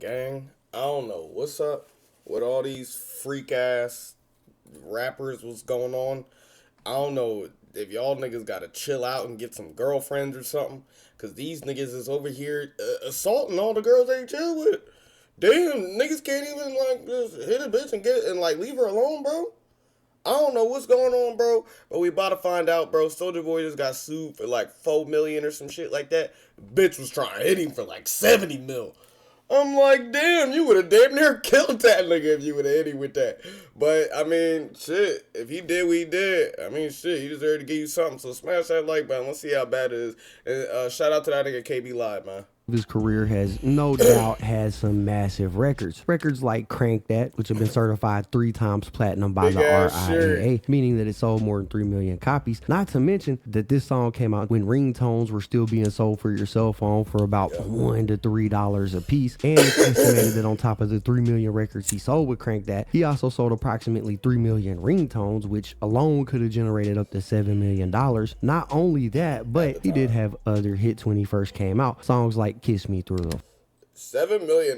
gang, I don't know what's up with all these freak ass rappers. What's going on? I don't know if y'all niggas gotta chill out and get some girlfriends or something. Cause these niggas is over here assaulting all the girls they chill with. Damn, niggas can't even like just hit a bitch and get and like leave her alone, bro. I don't know what's going on, bro, but we about to find out, bro. Soulja Boy just got sued for like 4 million or some shit like that. Bitch was trying to hit him for like 70 mil. I'm like, damn, you would have damn near killed that nigga if you would have hit him with that. But, I mean, shit, if he did what he did, I mean, shit, he deserved to give you something. So smash that like button. Let's see how bad it is. And shout out to that nigga KB Live, man. His career has no doubt had some massive records like Crank That, which have been certified 3 times platinum by Big the ass RIAA, meaning that it sold more than 3 million copies. Not to mention that this song came out when ringtones were still being sold for your cell phone for about $1 to $3 a piece. And it's estimated that on top of the 3 million records he sold with Crank That, he also sold approximately 3 million ringtones, which alone could have generated up to $7 million. Not only that, but he did have other hits when he first came out. Songs like Kiss Me Through. $7 million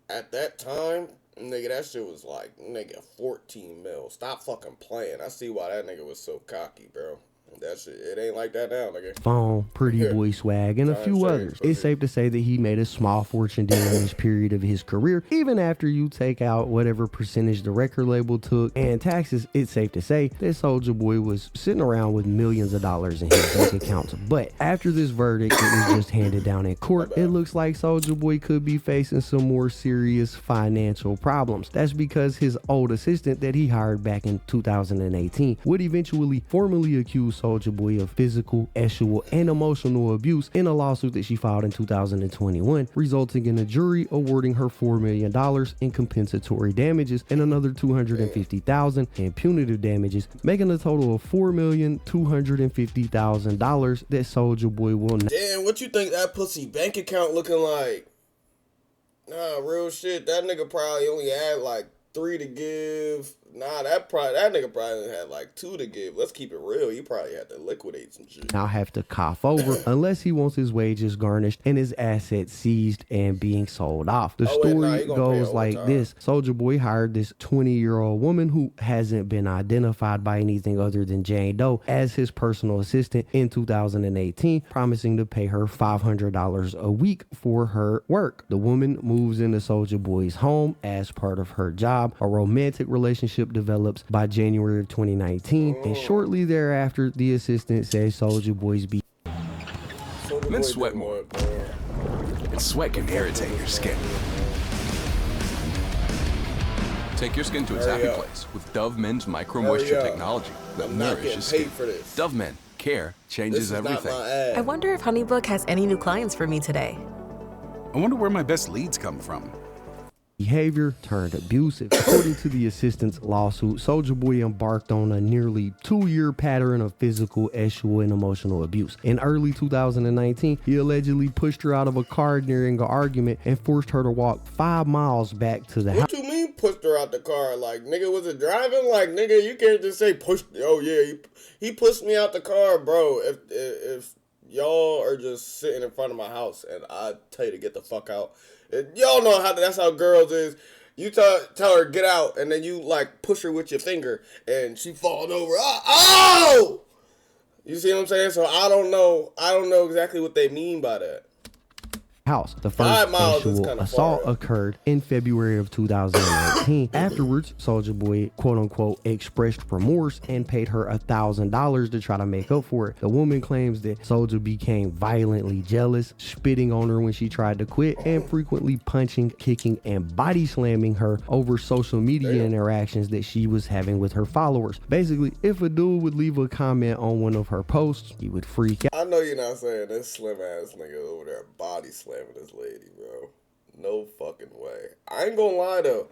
at that time, nigga, that shit was like, nigga, 14 mil. Stop fucking playing. I see why that nigga was so cocky, bro. That shit, it ain't like that now, nigga. Phone, Pretty Boy Swag, and a few others. It's safe to say that he made a small fortune during this period of his career. Even after you take out whatever percentage the record label took and taxes, it's safe to say that Soulja Boy was sitting around with millions of dollars in his bank accounts. But after this verdict that was just handed down in court, it looks like Soulja Boy could be facing some more serious financial problems. That's because his old assistant that he hired back in 2018 would eventually formally accuse Soulja Boy of physical, sexual, and emotional abuse in a lawsuit that she filed in 2021, resulting in a jury awarding her $4 million in compensatory damages and another $250,000 in punitive damages, making a total of $4,250,000 that Soulja Boy will not. Damn, what you think that pussy bank account looking like? Nah, real shit. That nigga probably only had like 3 to give. Nah, that nigga probably had like 2 to give. Let's keep it real. He probably had to liquidate some shit. Now have to cough over unless he wants his wages garnished and his assets seized and being sold off. The story goes like this. Soulja Boy hired this 20-year-old woman who hasn't been identified by anything other than Jane Doe as his personal assistant in 2018, promising to pay her $500 a week for her work. The woman moves into Soulja Boy's home as part of her job. A romantic relationship develops by January of 2019, and shortly thereafter, the assistant says Soulja Boy's be. Men sweat more, and sweat can irritate your skin. Take your skin to its happy place with Dove Men's Micro Moisture technology that nourishes skin. Dove Men, care changes everything. I wonder if Honeybook has any new clients for me today. I wonder where my best leads come from. Behavior turned abusive. According to the assistant's lawsuit, Soulja Boy embarked on a nearly 2-year pattern of physical, sexual, and emotional abuse. In early 2019, he allegedly pushed her out of a car during an argument and forced her to walk 5 miles back to the house. What you mean pushed her out the car? Like, nigga, was it driving? Like, nigga, you can't just say pushed. Oh yeah, he pushed me out the car, bro. If y'all are just sitting in front of my house and I tell you to get the fuck out. Y'all know how that's how girls is. You tell her get out, and then you like push her with your finger, and she falls over. Oh! You see what I'm saying? So I don't know exactly what they mean by that. House. The first sexual assault occurred in February of 2019. Afterwards, Soulja Boy, quote unquote, expressed remorse and paid her $1,000 to try to make up for it. The woman claims that Soulja became violently jealous, spitting on her when she tried to quit, and frequently punching, kicking, and body slamming her over social media interactions that she was having with her followers. Basically, if a dude would leave a comment on one of her posts, he would freak out. I know you're not saying this slim ass nigga over there body slamming this lady, bro. No fucking way. I ain't gonna lie though.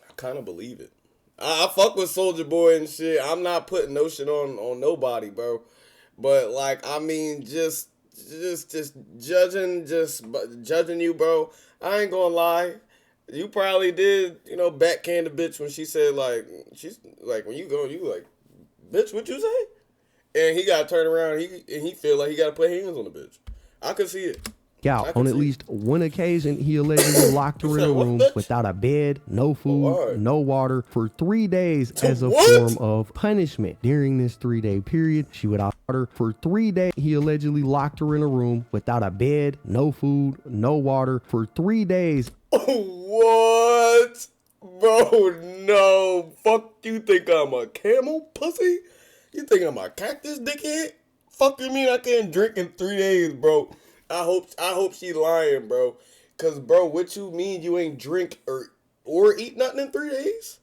I kind of believe it. I fuck with Soulja Boy and shit. I'm not putting no shit on nobody, bro. But like, I mean, just judging you, bro. I ain't gonna lie. You probably did, backhand a bitch when she said like, she's like, when you go, you like, bitch, what you say? And he got to turn around. He feel like he got to put hands on the bitch. I could see it. out. On at least one occasion, he allegedly locked her in a room without a bed, no food, no water for 3 days as a form of punishment. During this 3-day period, she would order for 3 days. He allegedly locked her in a room without a bed, no food, no water for 3 days. What? Bro, no. Fuck, you think I'm a camel pussy? You think I'm a cactus dickhead? Fuck you mean I can't drink in 3 days, bro? I hope she lying, bro. Cause bro, what you mean you ain't drink or eat nothing in 3 days?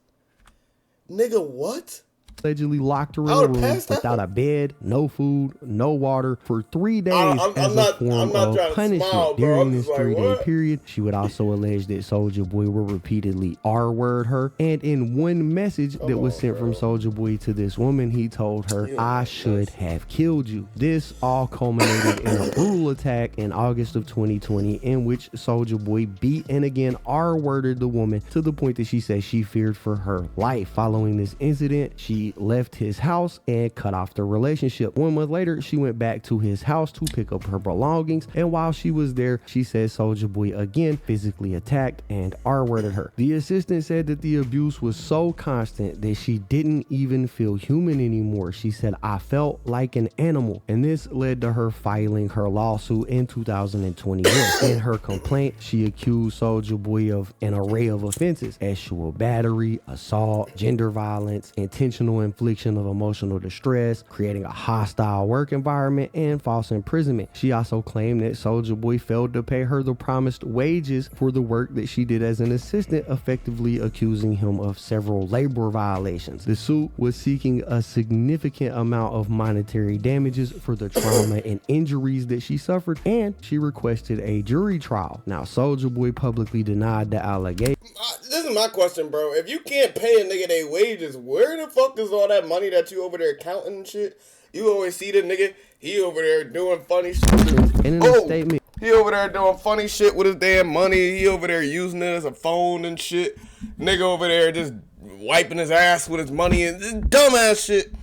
Nigga, what? Allegedly locked her in a room without a bed, no food, no water for 3 days as a form of punishment. During this 3-day period, she would also allege that Soulja Boy would repeatedly R-word her. And in one message that was sent from Soulja Boy to this woman, he told her, "I should have killed you." This all culminated in a brutal attack in August of 2020 in which Soulja Boy beat and again R-worded the woman to the point that she said she feared for her life. Following this incident, she left his house and cut off the relationship. 1 month later, she went back to his house to pick up her belongings, and while she was there, she said Soulja Boy again physically attacked and R-worded her. The assistant said that the abuse was so constant that she didn't even feel human anymore. She said, "I felt like an animal," and this led to her filing her lawsuit in 2021. In her complaint, she accused Soulja Boy of an array of offenses: sexual battery, assault, gender violence, intentional infliction of emotional distress, creating a hostile work environment, and false imprisonment. She also claimed that Soulja Boy failed to pay her the promised wages for the work that she did as an assistant, effectively accusing him of several labor violations. The suit was seeking a significant amount of monetary damages for the trauma and injuries that she suffered, and she requested a jury trial. Now, Soulja Boy publicly denied the allegation. This is my question, bro. If you can't pay a nigga their wages, where the fuck is all that money that you over there counting and shit? You always see the nigga, he over there doing funny shit. And in the statement, he over there doing funny shit with his damn money. He over there using it as a phone and shit. Nigga over there just wiping his ass with his money and this dumbass shit.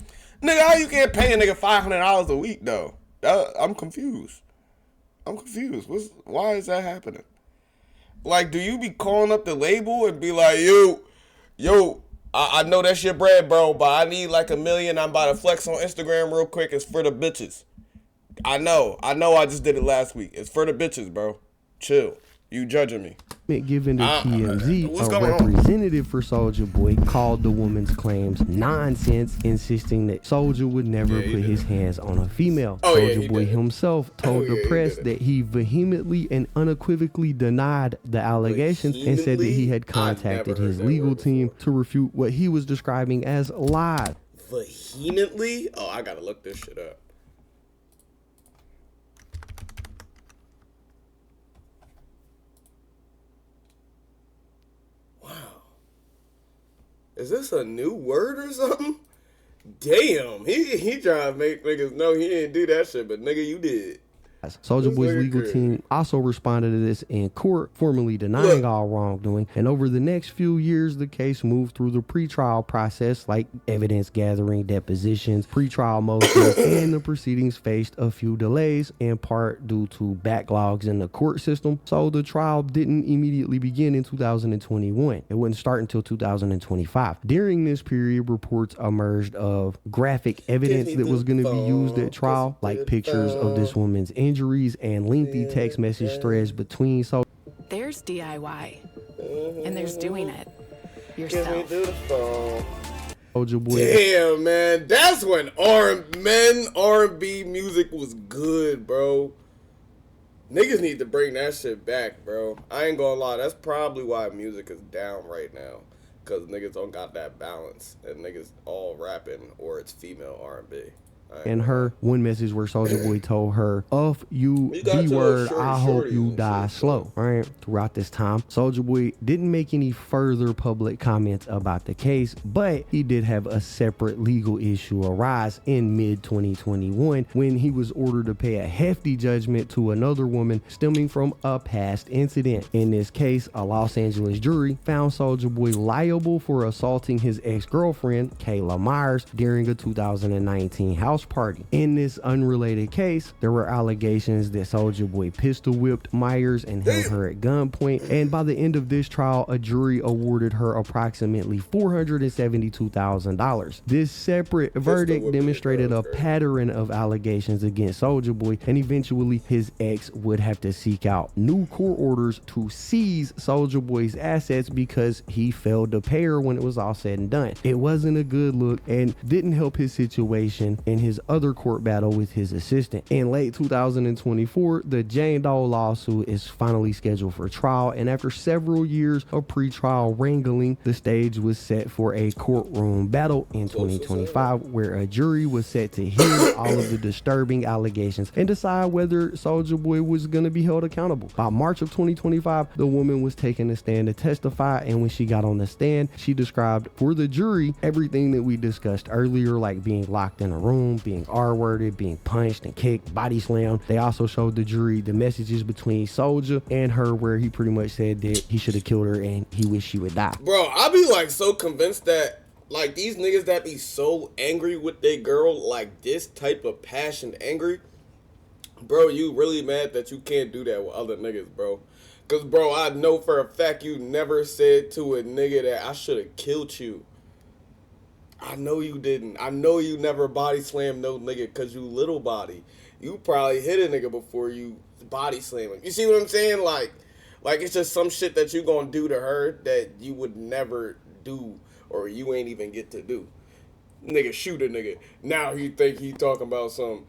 Nigga, how you can't pay a nigga $500 a week though? I'm confused. Why is that happening? Like, do you be calling up the label and be like, yo, I know that's your bread, bro, but I need like $1 million. I'm about to flex on Instagram real quick. It's for the bitches. I know I just did it last week. It's for the bitches, bro. Chill. You judging me. Given to TMZ, a representative for Soulja Boy called the woman's claims nonsense, insisting that Soulja would never put his hands on a female. Soulja Boy himself told the press that he vehemently and unequivocally denied the allegations and said that he had contacted his legal team to refute what he was describing as lies. Vehemently? Oh, I gotta look this shit up. Is this a new word or something? Damn, he trying to make niggas know he didn't do that shit, but nigga, you did. Soulja Boy's legal team also responded to this in court, formally denying all wrongdoing. And over the next few years, the case moved through the pretrial process, like evidence gathering, depositions, pretrial motions, and the proceedings faced a few delays, in part due to backlogs in the court system. So the trial didn't immediately begin in 2021. It wouldn't start until 2025. During this period, reports emerged of graphic evidence that was going to be used at trial, like pictures of this woman's injuries and lengthy text message threads between. So there's DIY, and there's doing it yourself. Soulja Boy. Damn, man, that's when R&B music was good, bro. Niggas need to bring that shit back, bro. I ain't gonna lie, that's probably why music is down right now, cause niggas don't got that balance, and niggas all rapping or it's female R&B. And her one message where Soulja Boy told her, "Of you, B word, I hope you die slow." All right. Throughout this time, Soulja Boy didn't make any further public comments about the case, but he did have a separate legal issue arise in mid-2021 when he was ordered to pay a hefty judgment to another woman stemming from a past incident. In this case, a Los Angeles jury found Soulja Boy liable for assaulting his ex-girlfriend, Kayla Myers, during a 2019 house house party. In this unrelated case, there were allegations that Soulja Boy pistol whipped Myers and held her at gunpoint, and by the end of this trial, a jury awarded her approximately $472,000. This separate verdict demonstrated a pattern of allegations against Soulja Boy, and eventually his ex would have to seek out new court orders to seize Soulja Boy's assets because he failed to pay her when it was all said and done. It wasn't a good look and didn't help his situation in his other court battle with his assistant. In late 2024, the Jane Doe lawsuit is finally scheduled for trial, and after several years of pre-trial wrangling, the stage was set for a courtroom battle in 2025 where a jury was set to hear all of the disturbing allegations and decide whether Soulja Boy was going to be held accountable. By March of 2025, the woman was taking a stand to testify, and when she got on the stand, she described for the jury everything that we discussed earlier, like being locked in a room, being R-worded, being punched and kicked, body slammed. They also showed the jury the messages between Soulja and her where he pretty much said that he should have killed her and he wished she would die. Bro, I be like so convinced that like these niggas that be so angry with their girl, like this type of passion angry, bro, you really mad that you can't do that with other niggas, bro. Cause bro, I know for a fact you never said to a nigga that I should have killed you. I know you didn't. I know you never body slammed no nigga cause you little body. You probably hit a nigga before you body slam him. You see what I'm saying? Like it's just some shit that you gonna do to her that you would never do or you ain't even get to do. Nigga shoot a nigga. Now he think he talking about some,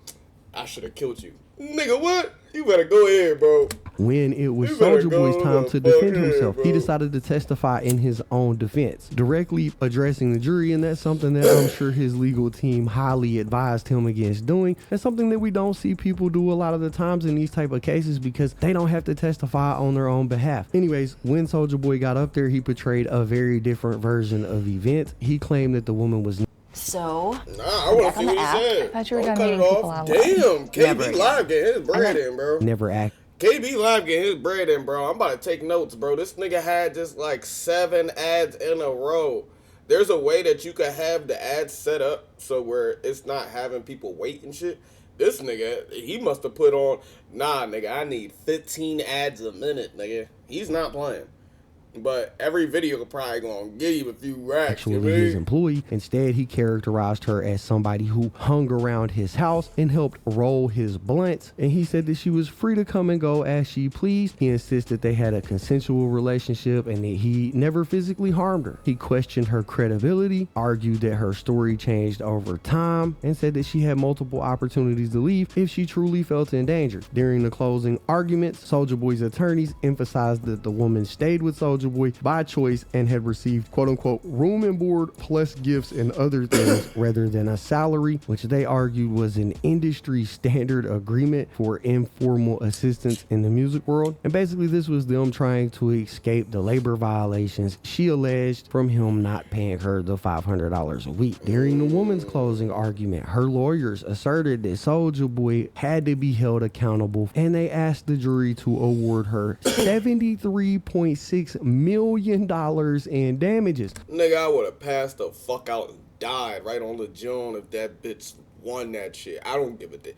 I should have killed you. Nigga, what? You better go ahead, bro. When it was Soulja Boy's time to defend himself, he decided to testify in his own defense, directly addressing the jury, and that's something that I'm sure his legal team highly advised him against doing. That's something that we don't see people do a lot of the times in these type of cases because they don't have to testify on their own behalf. Anyways, when Soulja Boy got up there, he portrayed a very different version of events. He claimed that the woman was So, I want to see what he said. I thought you were Don't done cut it hating people off. out. Damn, KB Live getting his bread in, bro. never act. KB Live getting his bread in, bro. I'm about to take notes, bro. This nigga had just like 7 ads in a row. There's a way that you could have the ads set up so where it's not having people wait and shit. This nigga, he must have put on, nah, nigga, I need 15 ads a minute, nigga. He's not playing. But every video probably gonna give you a few racks. Actually, his employee. Instead, he characterized her as somebody who hung around his house and helped roll his blunts. And he said that she was free to come and go as she pleased. He insisted they had a consensual relationship and that he never physically harmed her. He questioned her credibility, argued that her story changed over time, and said that she had multiple opportunities to leave if she truly felt endangered. During the closing arguments, Soulja Boy's attorneys emphasized that the woman stayed with Soulja Boy by choice and had received quote-unquote room and board plus gifts and other things rather than a salary, which they argued was an industry standard agreement for informal assistance in the music world. And basically this was them trying to escape the labor violations she alleged from him not paying her the $500 a week. During the woman's closing argument, her lawyers asserted that Soulja Boy had to be held accountable, and they asked the jury to award her $73.6 million in damages. Nigga, I would have passed the fuck out and died right on the John if that bitch won that shit. I don't give a damn.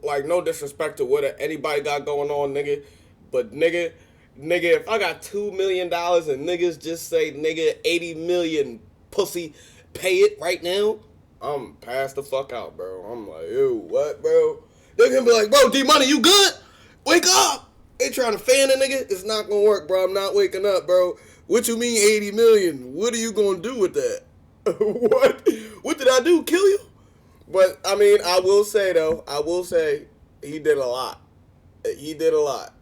Like, no disrespect to what anybody got going on, nigga. But nigga, if I got $2 million and niggas just say, nigga, 80 million, pussy, pay it right now, I'm past the fuck out, bro. I'm like, ew, what, bro? They're gonna be like, bro, D-Money, you good? Wake up! They trying to fan a nigga? It's not gonna work, bro. I'm not waking up, bro. What you mean 80 million? What are you gonna do with that? What? What did I do? Kill you? But, I mean, I will say, though, he did a lot. He did a lot.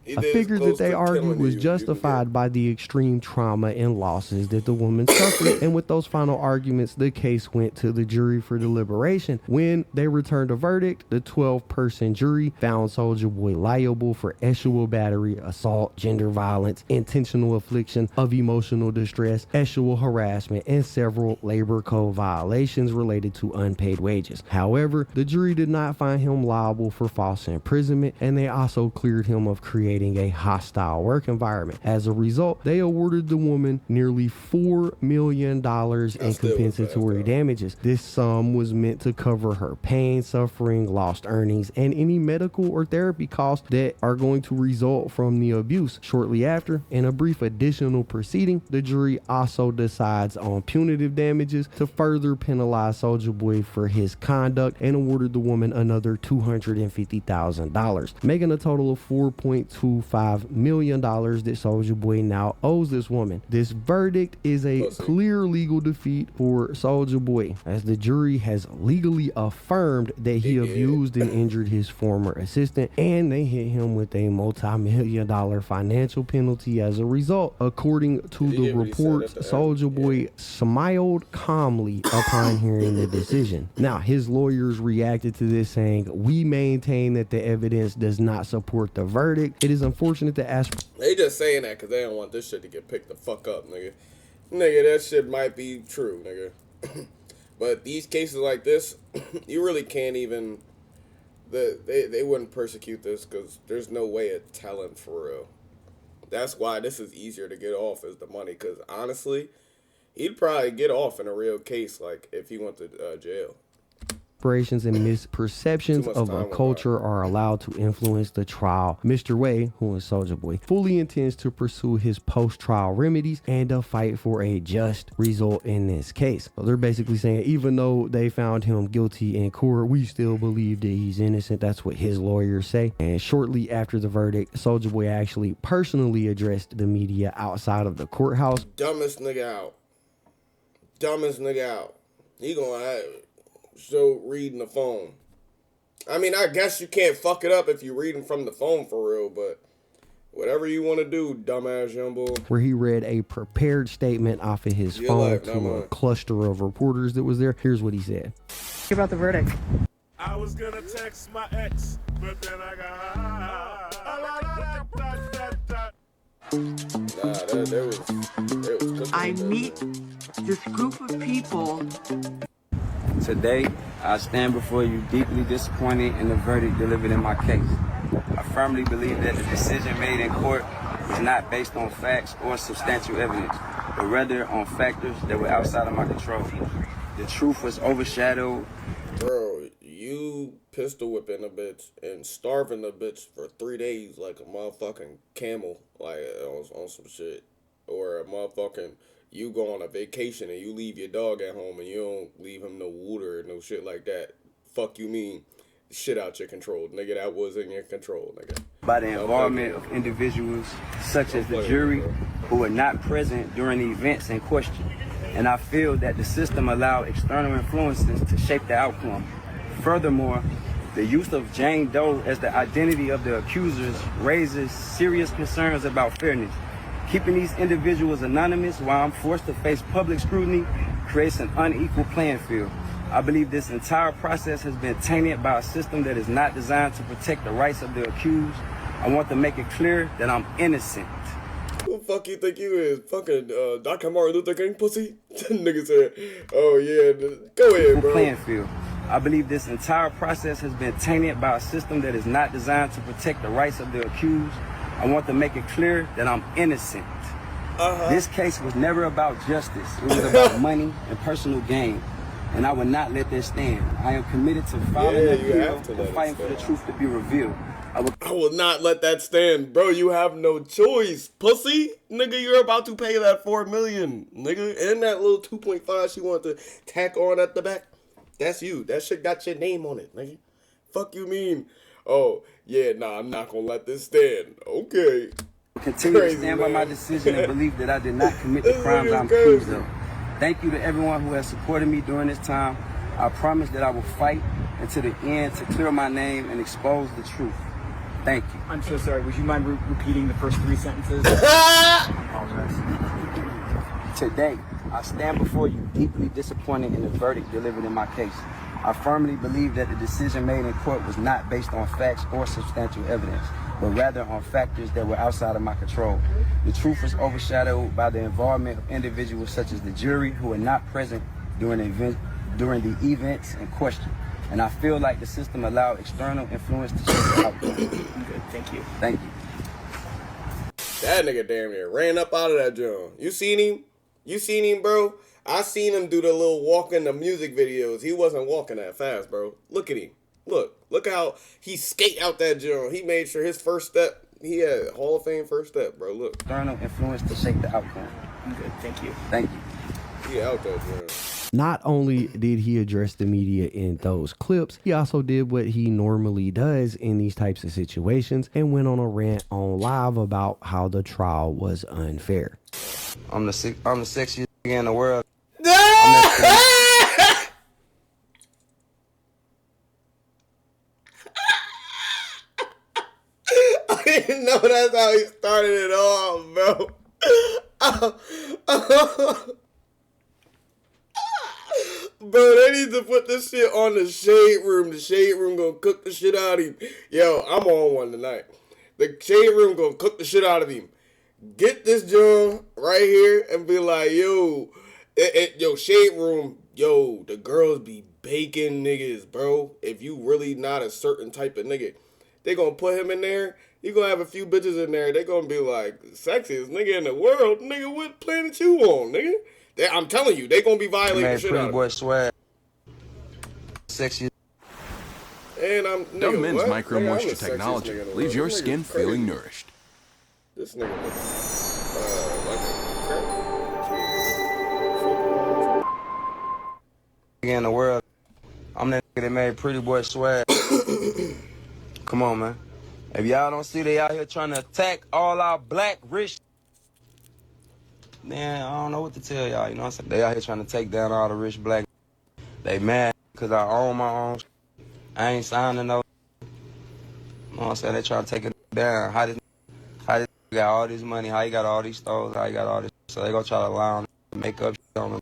A figure that they argued was justified by the extreme trauma and losses that the woman suffered. And with those final arguments, the case went to the jury for deliberation. When they returned a verdict, the 12-person jury found Soulja Boy liable for sexual battery, assault, gender violence, intentional affliction of emotional distress, sexual harassment, and several labor code violations related to unpaid wages. However, the jury did not find him liable for false imprisonment, and they also cleared him of creating creating a hostile work environment. As a result, they awarded the woman nearly $4 million in compensatory damages. This sum was meant to cover her pain, suffering, lost earnings, and any medical or therapy costs that are going to result from the abuse. Shortly after, in a brief additional proceeding, the jury also decides on punitive damages to further penalize Soulja Boy for his conduct and awarded the woman another $250,000, making a total of $4.25 million that Soulja Boy now owes this woman. This verdict is a clear legal defeat for Soulja Boy, as the jury has legally affirmed that he abused and injured his former assistant, and they hit him with a multi-million-dollar financial penalty as a result. According to the reports, Soulja Boy smiled calmly upon hearing the decision. Now, his lawyers reacted to this saying, "We maintain that the evidence does not support the verdict. It is unfortunate to ask." They just saying that because they don't want this shit to get picked the fuck up, nigga. Nigga, that shit might be true, nigga. But these cases like this, you really can't even... They wouldn't persecute this because there's no way of telling for real. That's why this is easier to get off is the money. Because he'd probably get off in a real case, like if he went to jail. Aspirations and misperceptions of a culture are allowed to influence the trial. Mr. Way, who is Soulja Boy, fully intends to pursue his post-trial remedies and to fight for a just result in this case. So they're basically saying, even though they found him guilty in court, we still believe that he's innocent. That's what his lawyers say. And shortly after the verdict, Soulja Boy actually personally addressed the media outside of the courthouse. Dumbest nigga out. Dumbest nigga out. He gonna have so reading the phone. I mean, I guess you can't fuck it up if you're reading from the phone for real, but whatever you want to do, dumbass young boy. Where he read a prepared statement off of his phone to a cluster of reporters that was there. Here's what he said. About the verdict. I was gonna text my ex, but then I got I meet this group of people. Today, I stand before you deeply disappointed in the verdict delivered in my case. I firmly believe that the decision made in court was not based on facts or substantial evidence, but rather on factors that were outside of my control. The truth was overshadowed. Bro, you pistol whipping a bitch and starving a bitch for 3 days like a motherfucking camel, like on some shit. Or a motherfucking... You go on a vacation and you leave your dog at home and you don't leave him no water or no shit like that. Fuck you mean? Shit out your control, nigga. That was in your control, nigga. By the involvement of individuals such as the jury who were not present during the events in question. And I feel that the system allowed external influences to shape the outcome. Furthermore, the use of Jane Doe as the identity of the accusers raises serious concerns about fairness. Keeping these individuals anonymous while I'm forced to face public scrutiny creates an unequal playing field. I believe this entire process has been tainted by a system that is not designed to protect the rights of the accused. I want to make it clear that I'm innocent. Who the fuck you think you is? Fucking Dr. Martin Luther King pussy? Nigga said, oh yeah, go ahead, bro. Playing field. I believe this entire process has been tainted by a system that is not designed to protect the rights of the accused. I want to make it clear that I'm innocent. This case was never about justice. It was about money and personal gain. And I will not let that stand. I am committed to filing a appeal and fighting for the truth to be revealed. I will not let that stand. Bro, you have no choice, pussy. Nigga, you're about to pay that $4 million, nigga. And that little 2.5 she wanted to tack on at the back. That's you. That shit got your name on it, nigga. Fuck you mean? Oh, yeah, nah, I'm not gonna let this stand. Okay. Continue to stand by my decision and believe that I did not commit the crimes I'm accused of. Thank you to everyone who has supported me during this time. I promise that I will fight until the end to clear my name and expose the truth. Thank you. I'm so sorry. Would you mind repeating the first 3 sentences? I apologize. Today, I stand before you deeply disappointed in the verdict delivered in my case. I firmly believe that the decision made in court was not based on facts or substantial evidence, but rather on factors that were outside of my control. The truth was overshadowed by the involvement of individuals such as the jury who were not present during the events in question. And I feel like the system allowed external influence to shape the outcome. Good, thank you. Thank you. That nigga damn near ran up out of that joint. You seen him? You seen him, bro? I seen him do the little walk in the music videos. He wasn't walking that fast, bro. Look at him. Look how he skate out that joint. He made sure his first step, he had Hall of Fame first step, bro. Look. External influence to shape the outcome. I'm good, thank you. Thank you. He out that joint. Not only did he address the media in those clips, he also did what he normally does in these types of situations and went on a rant on live about how the trial was unfair. I'm the sexiest nigga in the world. I didn't know that's how he started it off, bro. Bro, they need to put this shit on the Shade Room. The Shade Room gonna cook the shit out of him. Yo, I'm on one tonight. The Shade Room gonna cook the shit out of him. Get this joint right here and be like, yo, yo, Shade Room, yo, the girls be baking niggas, bro. If you really not a certain type of nigga, they gonna put him in there. You gonna have a few bitches in there. They gonna be like, sexiest nigga in the world. Nigga, what planet you on, nigga? I'm telling you, they gonna be violating the shit out of boy swag. Sexy. And I'm Dove Men's Micro Moisture Technology leaves your skin feeling nourished. This nigga looks like in the world. I'm that nigga that made Pretty Boy swag. Come on, man. If y'all don't see they out here trying to attack all our black rich, man, I don't know what to tell y'all, you know what I'm saying? They out here trying to take down all the rich black. They mad because I own my own. I ain't signing no. You know what I'm saying? They trying to take it down. How this got all this money? How he got all these stores? How he got all this? So they gonna try to lie on and make up shit on them.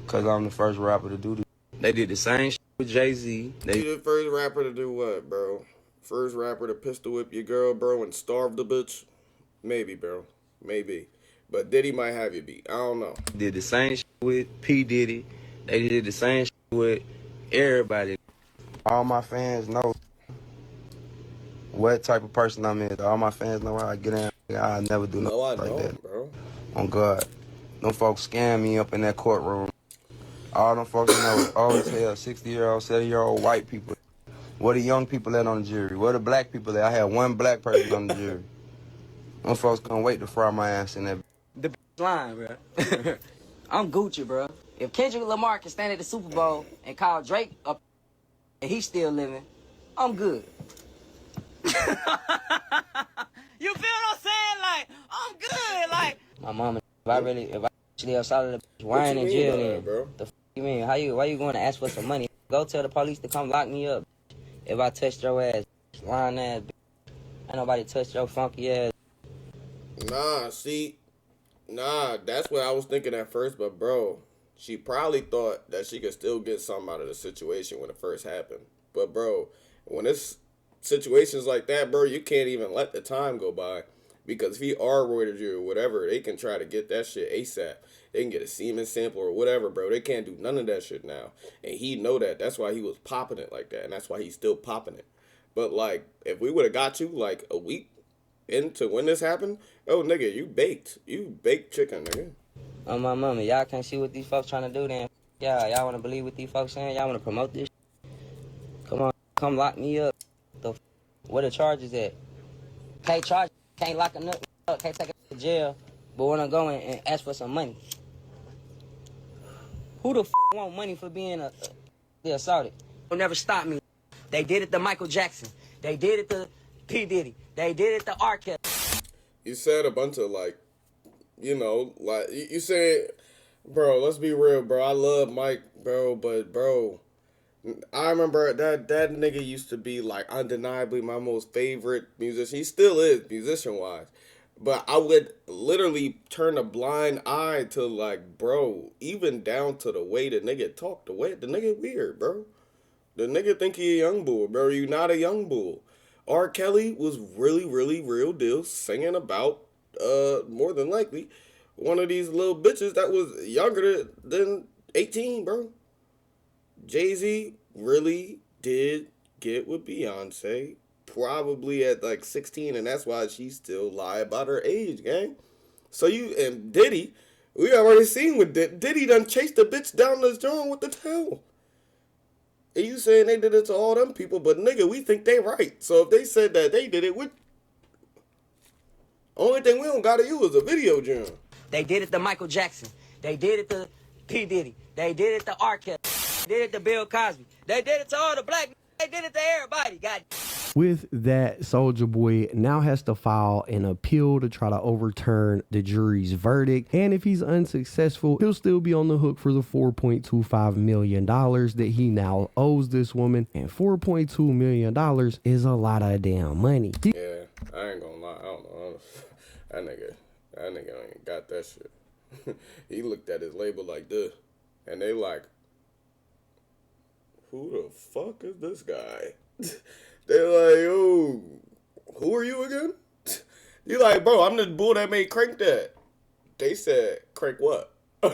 Because I'm the first rapper to do this. They did the same shit with Jay-Z. They the first rapper to do what, bro? First rapper to pistol whip your girl, bro, and starve the bitch? Maybe, bro. Maybe. But Diddy might have you beat. I don't know. Did the same shit with P. Diddy. They did the same shit with everybody. All my fans know what type of person I'm in. All my fans know how I get in. I never do nothing like that. Bro. On God. Them folks scam me up in that courtroom. All them folks know old as hell, 60-year-old, 70-year-old white people. Where the young people at on the jury? Where the black people at? I had one black person on the jury. Them folks can't wait to fry my ass in that. The line, bro. I'm Gucci, bro. If Kendrick Lamar can stand at the Super Bowl and call Drake up and he's still living, I'm good. You feel what I'm saying? Like, I'm good. Like, my mama, if I actually outside of the why ain't in jail then? Bro? The you mean? Why you going to ask for some money? Go tell the police to come lock me up. If I touched your ass, lying ass, ain't nobody touched your funky ass. Nah, that's what I was thinking at first, but bro, she probably thought that she could still get something out of the situation when it first happened. But bro, when it's situations like that, bro, you can't even let the time go by. Because if he R-rated you or whatever, they can try to get that shit ASAP. They can get a semen sample or whatever, bro. They can't do none of that shit now. And he know that. That's why he was popping it like that. And that's why he's still popping it. But, like, if we would have got you, like, a week into when this happened, oh, nigga, you baked. You baked chicken, nigga. Oh, my mama, y'all can't see what these folks trying to do then. Y'all want to believe what these folks saying? Y'all want to promote this? Come on, come lock me up. Where the charges at? Can't charge. Can't lock a up, can't take it to jail, but when I go in and ask for some money. Who the want money for being assaulted? They'll never stop me. They did it to Michael Jackson. They did it to P. Diddy. They did it to R. Kelly. You said a bunch of, like, you know, like, you said, bro, let's be real, bro. I love Mike, bro, but, bro, I remember that nigga used to be, like, undeniably my most favorite musician. He still is, musician-wise. But I would literally turn a blind eye to, like, bro, even down to the way the nigga talk. The nigga weird, bro. The nigga think he a young bull, bro. You not a young bull. R. Kelly was really, really real deal singing about, more than likely, one of these little bitches that was younger than 18, bro. Jay-Z really did get with Beyonce probably at like 16, and that's why she still lie about her age, gang. So you and Diddy, we already seen with Diddy done chased the bitch down the joint with the tail. And you saying they did it to all them people, but nigga, we think they right. So if they said that they did it, only thing we don't gotta use is a video, John. They did it to Michael Jackson. They did it to P. Diddy. They did it to R. Kelly. They did it to Bill Cosby. They did it to all the black. They did it to everybody. God. With that, Soulja Boy now has to file an appeal to try to overturn the jury's verdict. And if he's unsuccessful, he'll still be on the hook for the $4.25 million that he now owes this woman. And $4.2 million is a lot of damn money. Yeah, I ain't gonna lie. I don't know. That nigga ain't got that shit. He looked at his label like this. And they like, who the fuck is this guy? They're like, yo, who are you again? You like, bro, I'm the bull that made Crank that. They said, Crank what? They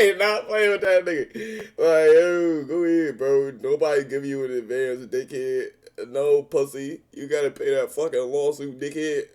ain't not playing with that nigga. Like, yo, go ahead, bro. Nobody give you an advance, dickhead. No, pussy. You gotta pay that fucking lawsuit, dickhead.